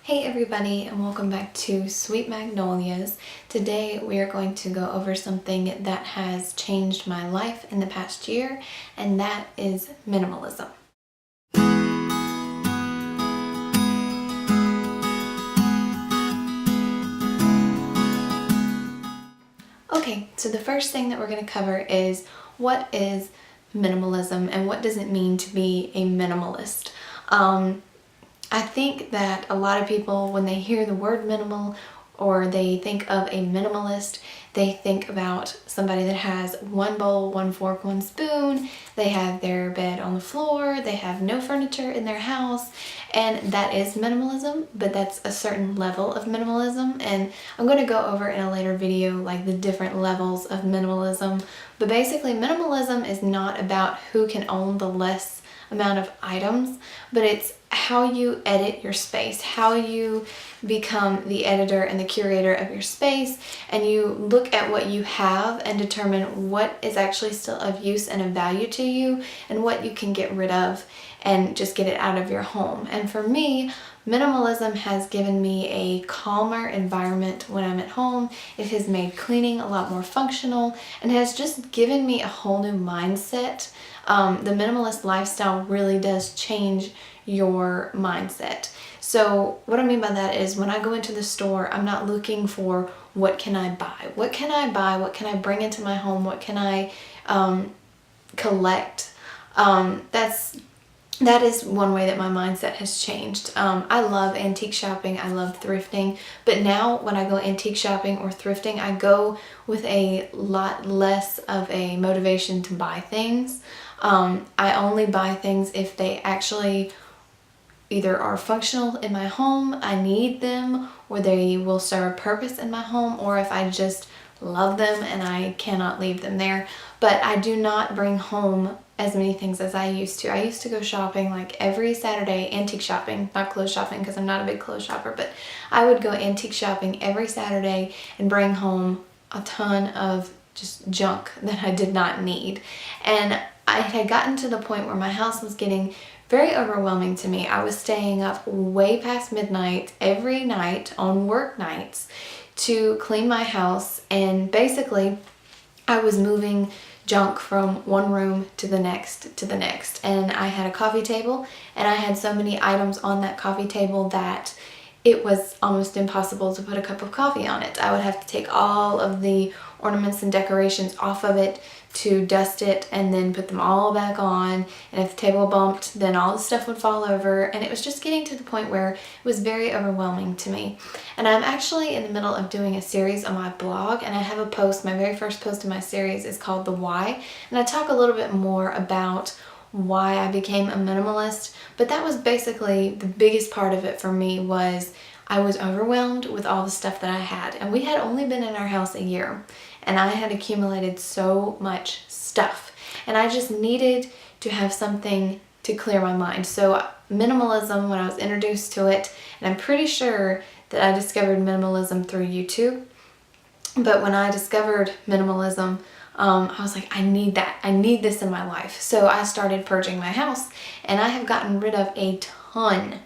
Hey everybody, and welcome back to Sweet Magnolias. Today we are going to go over something that has changed my life in the past year, and that is minimalism. Okay, so the first thing that we're going to cover is what is minimalism and what does it mean to be a minimalist. I think that a lot of people, when they hear the word minimal or they think of a minimalist, they think about somebody that has one bowl, one fork, one spoon, they have their bed on the floor, they have no furniture in their house, and that is minimalism, but that's a certain level of minimalism, and I'm going to go over in a later video like the different levels of minimalism. But basically minimalism is not about who can own the less amount of items, but it's how you edit your space, how you become the editor and the curator of your space, and you look at what you have and determine what is actually still of use and of value to you and what you can get rid of and just get it out of your home. And for me, minimalism has given me a calmer environment when I'm at home. It has made cleaning a lot more functional and has just given me a whole new mindset. The minimalist lifestyle really does change your mindset. So what I mean by that is when I go into the store, I'm not looking for what can I buy? What can I buy? What can I bring into my home? What can I collect? That is one way that my mindset has changed. I love antique shopping, I love thrifting, but now when I go antique shopping or thrifting, I go with a lot less of a motivation to buy things. I only buy things if they actually either are functional in my home, I need them, or they will serve a purpose in my home, or if I just love them and I cannot leave them there. But I do not bring home as many things as I used to. I used to go shopping like every Saturday, antique shopping, not clothes shopping because I'm not a big clothes shopper, but I would go antique shopping every Saturday and bring home a ton of just junk that I did not need. And I had gotten to the point where my house was getting very overwhelming to me. I was staying up way past midnight every night on work nights to clean my house, and basically I was moving junk from one room to the next and I had a coffee table and I had so many items on that coffee table that it was almost impossible to put a cup of coffee on it. I would have to take all of the ornaments and decorations off of it to dust it and then put them all back on, and if the table bumped then all the stuff would fall over, and it was just getting to the point where it was very overwhelming to me. And I'm actually in the middle of doing a series on my blog, and I have a post, my very first post in my series is called The Why, and I talk a little bit more about why I became a minimalist. But that was basically the biggest part of it for me. Was I was overwhelmed with all the stuff that I had, and we had only been in our house a year, and I had accumulated so much stuff, and I just needed to have something to clear my mind. So minimalism, when I was introduced to it, and I'm pretty sure that I discovered minimalism through YouTube, but when I discovered minimalism, I was like, I need that. I need this in my life. So I started purging my house, and I have gotten rid of a ton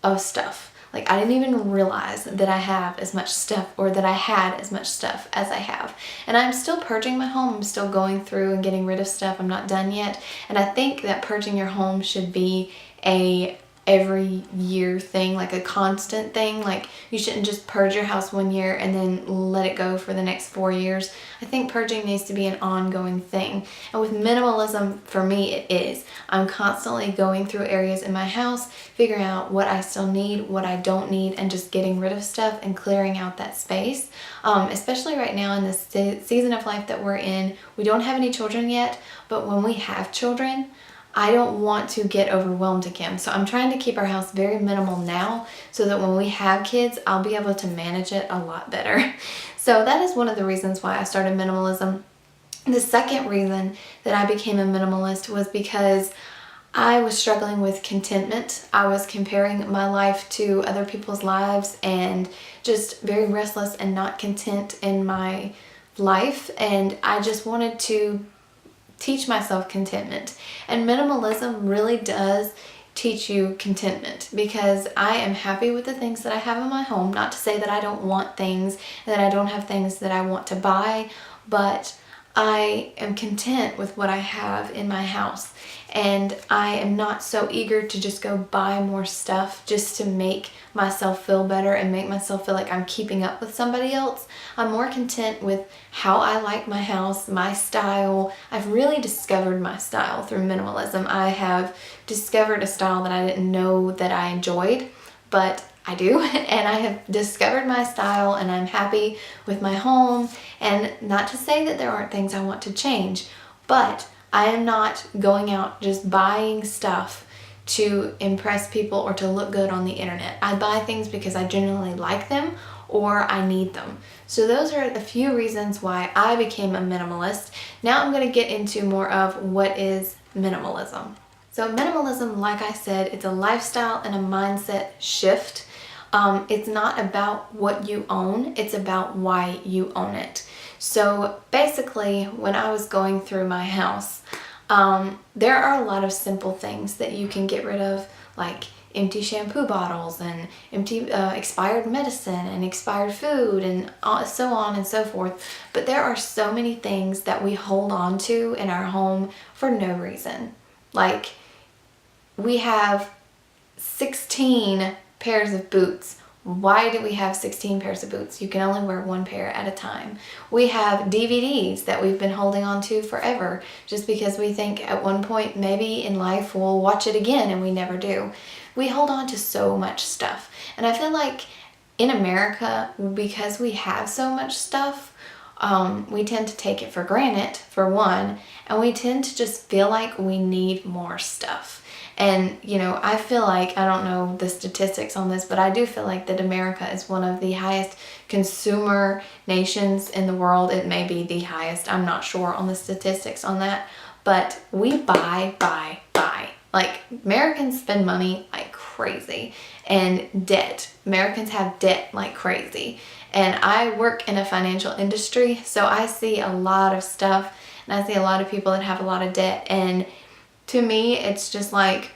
of stuff. Like, I didn't even realize that I have as much stuff, or that I had as much stuff as I have. And I'm still purging my home. I'm still going through and getting rid of stuff. I'm not done yet. And I think that purging your home should be a every year thing, like a constant thing. Like, you shouldn't just purge your house one year and then let it go for the next 4 years. I think purging needs to be an ongoing thing. And with minimalism, for me, it is. I'm constantly going through areas in my house, figuring out what I still need, what I don't need, and just getting rid of stuff and clearing out that space. Especially right now in this season of life that we're in. We don't have any children yet, but when we have children, I don't want to get overwhelmed again. So I'm trying to keep our house very minimal now so that when we have kids, I'll be able to manage it a lot better. So that is one of the reasons why I started minimalism. The second reason that I became a minimalist was because I was struggling with contentment. I was comparing my life to other people's lives and just very restless and not content in my life. And I just wanted to teach myself contentment. And minimalism really does teach you contentment, because I am happy with the things that I have in my home. Not to say that I don't want things and that I don't have things that I want to buy, but I am content with what I have in my house, and I am not so eager to just go buy more stuff just to make myself feel better and make myself feel like I'm keeping up with somebody else. I'm more content with how I like my house, my style. I've really discovered my style through minimalism. I have discovered a style that I didn't know that I enjoyed, but I do, and I have discovered my style, and I'm happy with my home. And not to say that there aren't things I want to change, but I am not going out just buying stuff to impress people or to look good on the internet. I buy things because I genuinely like them or I need them. So those are a few reasons why I became a minimalist. Now I'm going to get into more of what is minimalism. So minimalism, like I said, it's a lifestyle and a mindset shift. It's not about what you own, it's about why you own it. So basically, when I was going through my house, there are a lot of simple things that you can get rid of, like empty shampoo bottles and empty expired medicine and expired food and so on and so forth. But there are so many things that we hold on to in our home for no reason. Like, we have 16 pairs of boots. Why do we have 16 pairs of boots? You can only wear one pair at a time. We have DVDs that we've been holding on to forever just because we think at one point maybe in life we'll watch it again, and we never do. We hold on to so much stuff. And I feel like in America, because we have so much stuff, we tend to take it for granted, for one, and we tend to just feel like we need more stuff. And, I feel like, I don't know the statistics on this, but I do feel like that America is one of the highest consumer nations in the world. It may be the highest. I'm not sure on the statistics on that. But we buy. Like, Americans spend money like crazy. And debt. Americans have debt like crazy. And I work in a financial industry, so I see a lot of stuff, and I see a lot of people that have a lot of debt. And to me, it's just like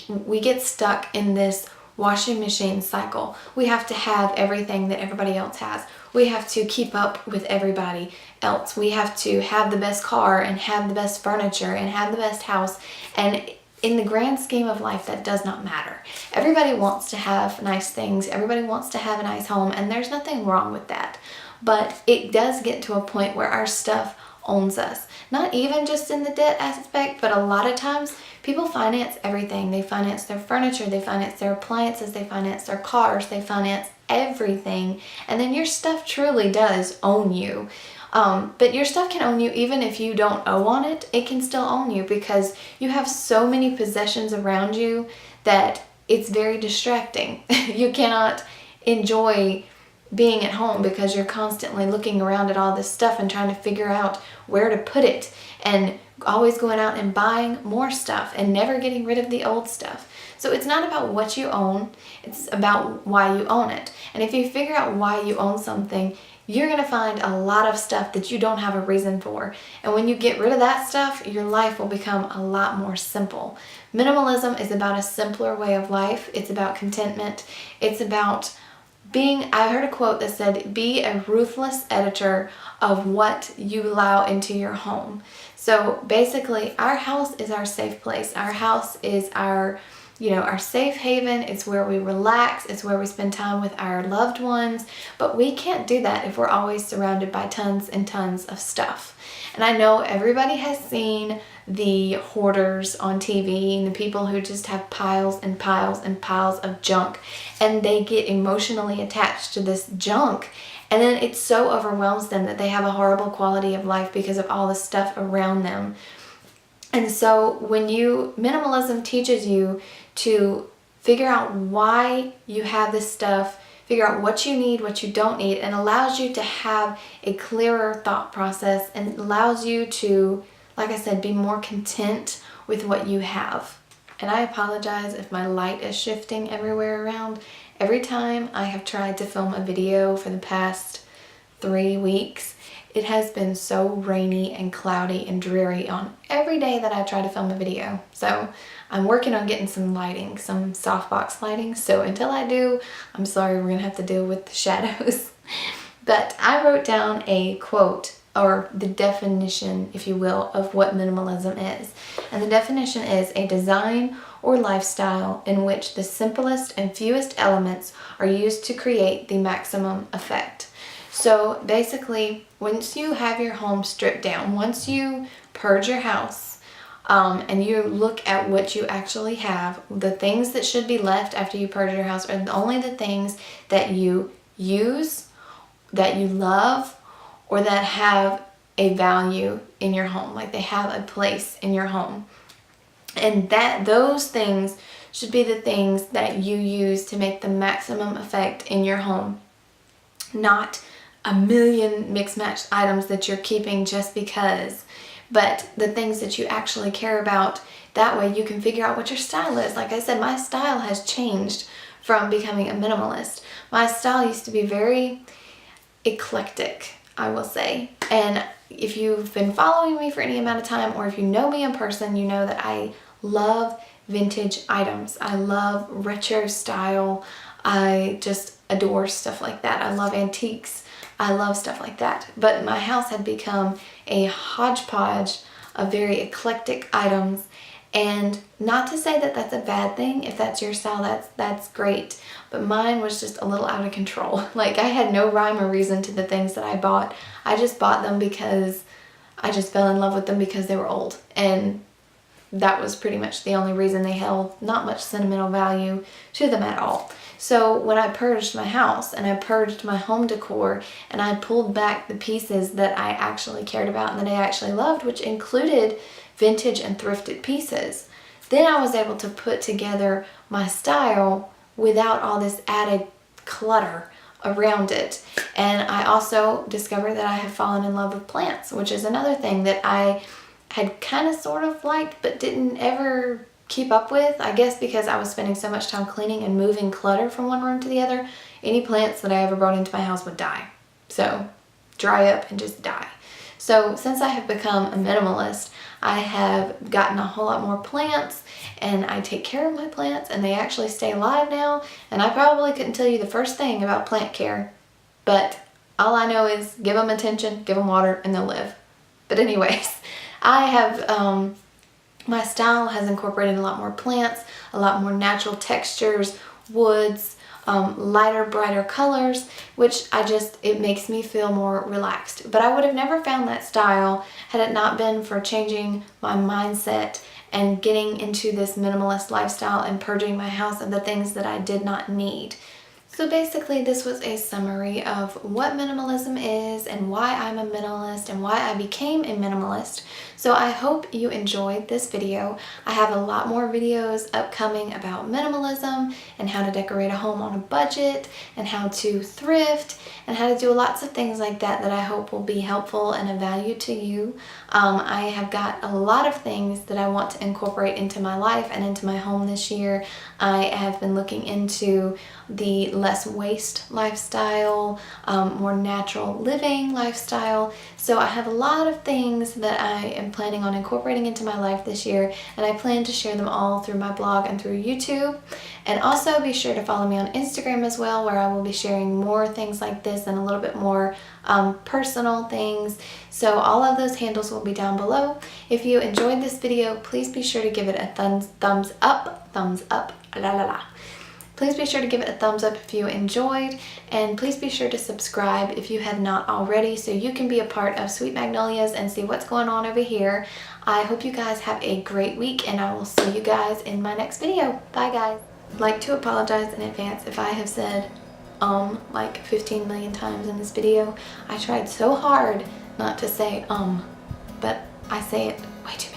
we get stuck in this washing machine cycle. We have to have everything that everybody else has. We have to keep up with everybody else. We have to have the best car and have the best furniture and have the best house. And in the grand scheme of life, that does not matter. Everybody wants to have nice things. Everybody wants to have a nice home, and there's nothing wrong with that. But it does get to a point where our stuff owns us. Not even just in the debt aspect, but a lot of times people finance everything. They finance their furniture, they finance their appliances, they finance their cars, they finance everything. And then your stuff truly does own you. But your stuff can own you even if you don't owe on it. It can still own you because you have so many possessions around you that it's very distracting. You cannot enjoy being at home because you're constantly looking around at all this stuff and trying to figure out where to put it, and always going out and buying more stuff and never getting rid of the old stuff. So it's not about what you own, it's about why you own it. And if you figure out why you own something, you're going to find a lot of stuff that you don't have a reason for. And when you get rid of that stuff, your life will become a lot more simple. Minimalism is about a simpler way of life. It's about contentment. It's about I heard a quote that said, be a ruthless editor of what you allow into your home. So basically, our house is our safe place. Our house is our safe haven. It's where we relax. It's where we spend time with our loved ones. But we can't do that if we're always surrounded by tons and tons of stuff. And I know everybody has seen the hoarders on TV and the people who just have piles and piles and piles of junk, and they get emotionally attached to this junk, and then it so overwhelms them that they have a horrible quality of life because of all the stuff around them. And so minimalism teaches you to figure out why you have this stuff, figure out what you need, what you don't need, and allows you to have a clearer thought process, and allows you to, like I said, be more content with what you have. And I apologize if my light is shifting everywhere around. Every time I have tried to film a video for the past 3 weeks, it has been so rainy and cloudy and dreary on every day that I try to film a video. So I'm working on getting some lighting, some softbox lighting. So until I do, I'm sorry, we're gonna have to deal with the shadows. But I wrote down a quote, or the definition, if you will, of what minimalism is. And the definition is a design or lifestyle in which the simplest and fewest elements are used to create the maximum effect. So basically, once you have your home stripped down, once you purge your house, and you look at what you actually have, the things that should be left after you purge your house are only the things that you use, that you love, or that have a value in your home, like they have a place in your home. And those things should be the things that you use to make the maximum effect in your home, not a million mixed matched items that you're keeping just because, but the things that you actually care about. That way you can figure out what your style is. Like I said, my style has changed from becoming a minimalist. My style used to be very eclectic, I will say. And if you've been following me for any amount of time, or if you know me in person, you know that I love vintage items. I love retro style. I just adore stuff like that. I love antiques. I love stuff like that. But my house had become a hodgepodge of very eclectic items. And not to say that that's a bad thing. If that's your style, that's great. But mine was just a little out of control. Like, I had no rhyme or reason to the things that I bought. I just bought them because I just fell in love with them because they were old. And that was pretty much the only reason. They held not much sentimental value to them at all. So when I purged my house and I purged my home decor and I pulled back the pieces that I actually cared about and that I actually loved, which included vintage and thrifted pieces, then I was able to put together my style without all this added clutter around it. And I also discovered that I have fallen in love with plants, which is another thing that I had kind of sort of liked but didn't ever keep up with. I guess because I was spending so much time cleaning and moving clutter from one room to the other. Any plants that I ever brought into my house would die. So dry up and just die. So since I have become a minimalist, I have gotten a whole lot more plants, and I take care of my plants, and they actually stay alive now. And I probably couldn't tell you the first thing about plant care, but all I know is give them attention, give them water, and they'll live. But anyways, I have, my style has incorporated a lot more plants, a lot more natural textures, woods, lighter, brighter colors, which it makes me feel more relaxed. But I would have never found that style had it not been for changing my mindset and getting into this minimalist lifestyle and purging my house of the things that I did not need. So basically, this was a summary of what minimalism is and why I'm a minimalist and why I became a minimalist. So I hope you enjoyed this video. I have a lot more videos upcoming about minimalism and how to decorate a home on a budget and how to thrift and how to do lots of things like that I hope will be helpful and of value to you. I have got a lot of things that I want to incorporate into my life and into my home this year. I have been looking into the less waste lifestyle, more natural living lifestyle. So I have a lot of things that I am planning on incorporating into my life this year, and I plan to share them all through my blog and through YouTube. And also be sure to follow me on Instagram as well, where I will be sharing more things like this and a little bit more personal things. So all of those handles will be down below. If you enjoyed this video, please be sure to give it a thumbs up, la la la. Please be sure to give it a thumbs up if you enjoyed, and please be sure to subscribe if you have not already so you can be a part of Sweet Magnolias and see what's going on over here. I hope you guys have a great week, and I will see you guys in my next video. Bye guys. I'd like to apologize in advance if I have said like 15 million times in this video. I tried so hard not to say but I say it way too